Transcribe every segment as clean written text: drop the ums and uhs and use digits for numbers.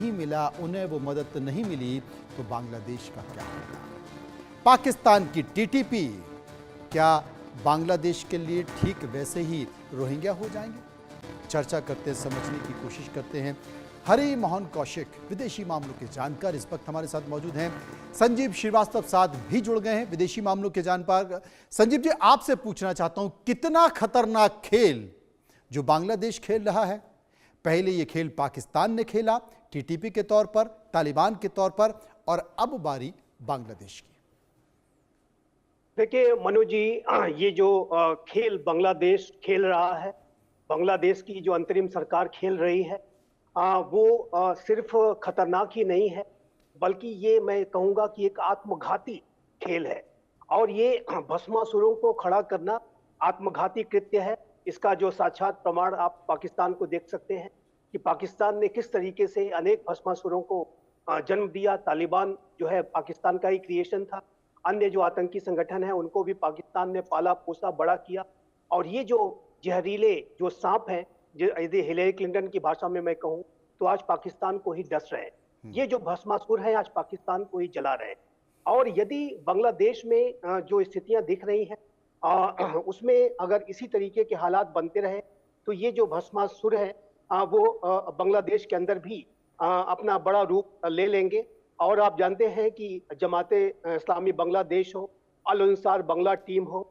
नहीं मिला, उन्हें वो मदद नहीं मिली, तो बांग्लादेश का क्या होगा? पाकिस्तान की टीटीपी क्या बांग्लादेश के लिए ठीक वैसे ही रोहिंग्या हो जाएंगे? चर्चा करते, समझने की कोशिश करते हैं। हरि मोहन कौशिक, विदेशी मामलों के जानकार, इस वक्त हमारे साथ मौजूद हैं। संजीव श्रीवास्तव साथ भी जुड़ गए हैं, विदेशी मामलों के जानकार। संजीव जी, आपसे पूछना चाहता हूं, कितना खतरनाक खेल जो बांग्लादेश खेल रहा है। पहले ये खेल पाकिस्तान ने खेला टीटीपी के तौर पर, तालिबान के तौर पर, और अब बारी बांग्लादेश की। देखिए मनु जी, ये जो खेल बांग्लादेश खेल रहा है, बांग्लादेश की जो अंतरिम सरकार खेल रही है, वो सिर्फ खतरनाक ही नहीं है, बल्कि ये मैं कहूंगा कि एक आत्मघाती खेल है। और ये भस्मासुरों को खड़ा करना आत्मघाती कृत्य है। इसका जो साक्षात प्रमाण आप पाकिस्तान को देख सकते हैं कि पाकिस्तान ने किस तरीके से अनेक भस्मासुरों को जन्म दिया। तालिबान जो है पाकिस्तान का ही क्रिएशन था। अन्य जो आतंकी संगठन है उनको भी पाकिस्तान ने पाला पोसा बड़ा किया। और ये जो जहरीले जो सांप हैं, यदि हिलेरी क्लिंटन की भाषा में मैं कहूं तो आज पाकिस्तान को ही डस रहे हैं। ये जो भस्मासुर हैं आज पाकिस्तान को ही जला रहे हैं। और यदि बांग्लादेश में जो स्थितियां दिख रही हैं उसमें अगर इसी तरीके के हालात बनते रहे तो ये जो भस्मासुर है वो बांग्लादेश के अंदर भी अपना बड़ा रूप ले लेंगे। और आप जानते हैं कि जमाते इस्लामी बांग्लादेश हो, अल अंसार बांग्ला टीम हो,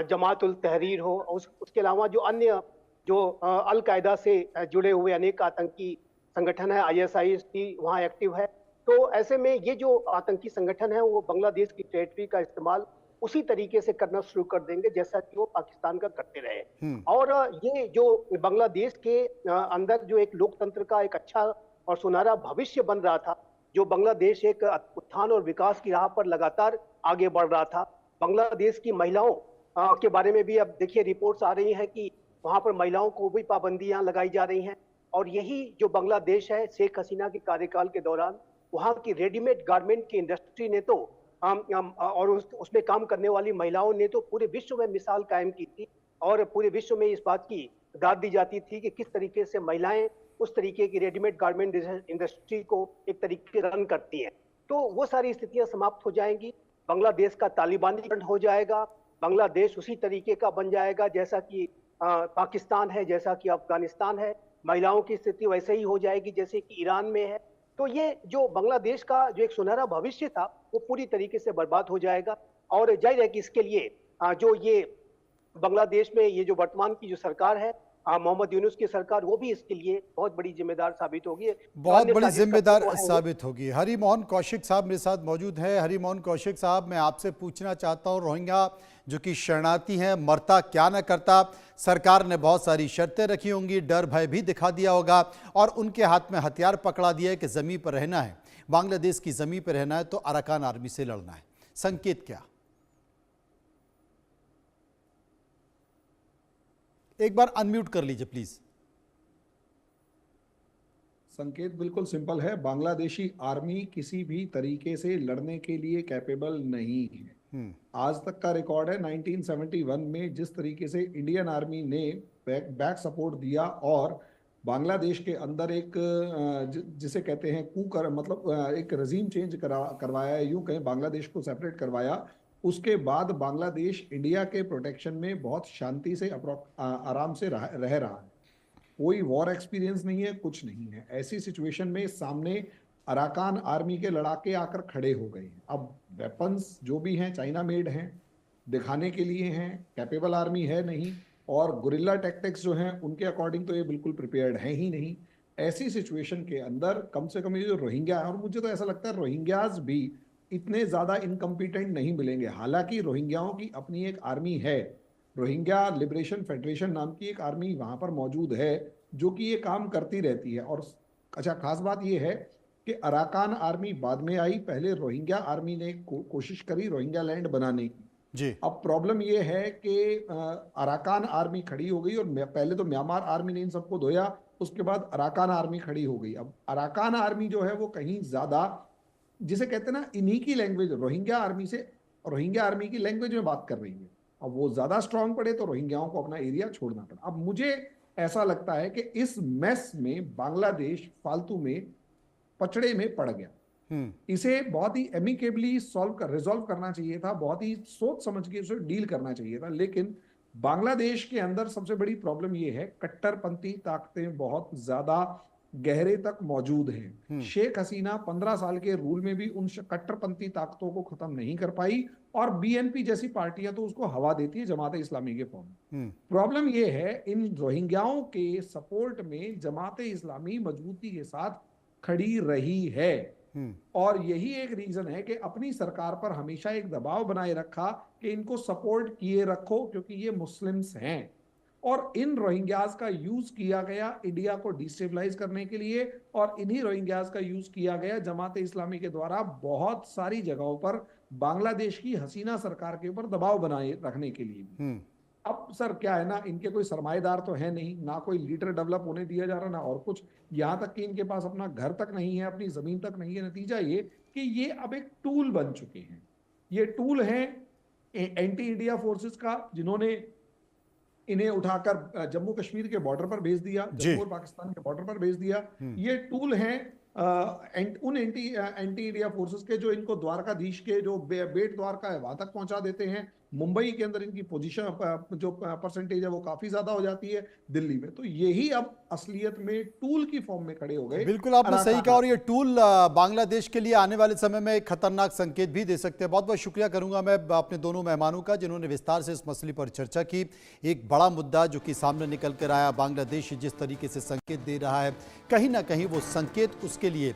जमात उल तहरीर हो, उसके अलावा जो अन्य जो अल कायदा से जुड़े हुए अनेक आतंकी संगठन है, ISIS वहाँ एक्टिव है। तो ऐसे में ये जो आतंकी संगठन है वो बांग्लादेश की टेरिटरी का इस्तेमाल उसी तरीके से करना शुरू कर देंगे जैसा कि वो पाकिस्तान का करते रहे। और ये जो बांग्लादेश के अंदर जो एक लोकतंत्र का एक अच्छा और सुनहरा भविष्य बन रहा था, जो बांग्लादेश एक उत्थान और विकास की राह पर लगातार आगे बढ़ रहा था। बांग्लादेश की महिलाओं के बारे में भी अब देखिए रिपोर्ट्स आ रही हैं कि वहां पर महिलाओं को भी पाबंदियां लगाई जा रही हैं। और यही जो बांग्लादेश है, शेख हसीना के कार्यकाल के दौरान वहां की रेडीमेड गारमेंट की इंडस्ट्री ने तो और उसमें काम करने वाली महिलाओं ने तो पूरे विश्व में मिसाल कायम की थी। और पूरे विश्व में इस बात की दाद दी जाती थी कि किस तरीके से महिलाएं उस तरीके की रेडीमेड गारमेंट इंडस्ट्री को एक तरीके रन करती हैं। तो वो सारी स्थितियां समाप्त हो जाएंगी। बांग्लादेश का तालिबानीकरण हो जाएगा। बांग्लादेश उसी तरीके का बन जाएगा जैसा कि पाकिस्तान है, जैसा कि अफगानिस्तान है। महिलाओं की स्थिति वैसे ही हो जाएगी जैसे कि ईरान में है। तो ये जो बांग्लादेश का जो एक सुनहरा भविष्य था वो पूरी तरीके से बर्बाद हो जाएगा। और जाहिर है कि इसके लिए जो ये बांग्लादेश में ये जो वर्तमान की जो सरकार है, मोहम्मद यूनुस की सरकार, वो भी इसके लिए बहुत बड़ी जिम्मेदार साबित होगी, बहुत बड़ी जिम्मेदार साबित होगी। हरि मोहन कौशिक साहब मेरे साथ मौजूद हैं। हरि मोहन कौशिक साहब, मैं आपसे पूछना चाहता हूं, रोहिंग्या जो कि शरणार्थी हैं, मरता क्या न करता, सरकार ने बहुत सारी शर्तें रखी होंगी, डर भय भी दिखा दिया होगा, और उनके हाथ में हथियार पकड़ा दिया है कि जमीन पर रहना है, बांग्लादेश की जमीन पर रहना है तो अराकान आर्मी से लड़ना है। संकेत क्या? एक बार अनम्यूट कर लीजिए प्लीज। संकेत बिल्कुल सिंपल है, बांग्लादेशी आर्मी किसी भी तरीके से लड़ने के लिए कैपेबल नहीं है। आज तक का रिकॉर्ड है 1971 में जिस तरीके से इंडियन आर्मी ने बैक सपोर्ट दिया और बांग्लादेश के अंदर एक जिसे कहते हैं मतलब एक रजीम चेंज करवाया, यूं कहें बांग्लादेश को सेपरेट करवाया। उसके बाद बांग्लादेश इंडिया के प्रोटेक्शन में बहुत शांति से आराम से रह रहा है। कोई वॉर एक्सपीरियंस नहीं है, कुछ नहीं है। ऐसी सिचुएशन में सामने अराकान आर्मी के लड़ाके आकर खड़े हो गए हैं। अब वेपन्स जो भी हैं चाइना मेड हैं, दिखाने के लिए हैं, कैपेबल आर्मी है नहीं, और गुरिल्ला टैक्टिक्स जो हैं उनके अकॉर्डिंग तो ये बिल्कुल प्रिपेयर्ड है ही नहीं। ऐसी सिचुएशन के अंदर कम से कम ये जो रोहिंग्या है, और मुझे तो ऐसा लगता है रोहिंग्याज भी इतने ज्यादा इनकम्पिटेंट नहीं मिलेंगे। हालांकि रोहिंग्याओं की अपनी एक आर्मी है, रोहिंग्या लिबरेशन फेडरेशन नाम की एक आर्मी वहां पर मौजूद है जो कि ये काम करती रहती है। और अच्छा, खास बात ये है कि अराकान आर्मी बाद में आई, पहले रोहिंग्या आर्मी ने कोशिश करी रोहिंग्या लैंड बनाने की जी। अब प्रॉब्लम ये है कि अराकान आर्मी खड़ी हो गई और पहले तो म्यांमार आर्मी ने इन सबको धोया, उसके बाद अराकान आर्मी खड़ी हो गई। अब अराकान आर्मी जो है वो कहीं ज्यादा, जिसे कहते हैं ना, इन्हीं की लैंग्वेज, रोहिंग्या आर्मी से, रोहिंग्या आर्मी की लैंग्वेज में बात कर रही है। अब वो ज्यादा स्ट्रांग पड़े तो रोहिंग्याओं को अपना एरिया छोड़ना पड़ा। अब मुझे ऐसा लगता है कि इस मेस में बांग्लादेश फालतू में पचड़े में पड़ गया। इसे बहुत ही एमिकेबली रिजॉल्व करना चाहिए था, बहुत ही सोच समझ के इसे डील करना चाहिए था। लेकिन बांग्लादेश के अंदर सबसे बड़ी प्रॉब्लम यह है, कट्टरपंथी ताकतें बहुत ज्यादा गहरे तक मौजूद हैं। शेख हसीना 15 साल के रूल में भी उन कट्टरपंथी ताकतों को खत्म नहीं कर पाई, और बीएनपी जैसी पार्टियां तो उसको हवा देती है जमात इस्लामी के फॉर्म में। प्रॉब्लम यह है, इन रोहिंग्याओं के सपोर्ट में जमात इस्लामी मजबूती के साथ खड़ी रही है, और यही एक रीजन है कि अपनी सरकार पर हमेशा एक दबाव बनाए रखा कि इनको सपोर्ट किए रखो क्योंकि ये मुस्लिम्स हैं। और इन रोहिंग्याज का यूज किया गया इंडिया को डिस्टेबलाइज करने के लिए, और इन्हीं रोहिंग्याज का यूज किया गया जमात इस्लामी के द्वारा बहुत सारी जगहों पर बांग्लादेश की हसीना सरकार के ऊपर दबाव बनाए रखने के लिए। अब सर क्या है ना, इनके कोई सरमाएदार तो है नहीं, ना कोई लीडर डेवलप होने दिया जा रहा, ना और कुछ, यहां तक कि इनके पास अपना घर तक नहीं है, अपनी जमीन तक नहीं है। नतीजा ये कि ये अब एक टूल बन चुके हैं। ये टूल है एंटी इंडिया फोर्सेस का, जिन्होंने इन्हें उठाकर जम्मू कश्मीर के बॉर्डर पर भेज दिया, जम्मू और पाकिस्तान के बॉर्डर पर भेज दिया। ये टूल हैं उन एंटी इंडिया फोर्सेस के जो इनको द्वारकाधीश के जो बेट द्वारका है वहां तक पहुंचा देते हैं। मुंबई के अंदर इनकी पोजीशन जो परसेंटेज है वो काफी ज्यादा हो जाती है दिल्ली में। तो यही अब असलियत में टूल की फॉर्म में खड़े हो गए। बिल्कुल आपने सही कहा, और ये टूल बांग्लादेश के लिए आने वाले समय में एक खतरनाक संकेत भी दे सकते हैं। बहुत बहुत शुक्रिया करूंगा मैं अपने दोनों मेहमानों का, जिन्होंने विस्तार से इस मसले पर चर्चा की। एक बड़ा मुद्दा जो कि सामने निकल कर आया, बांग्लादेश जिस तरीके से संकेत दे रहा है, कहीं ना कहीं वो संकेत उसके लिए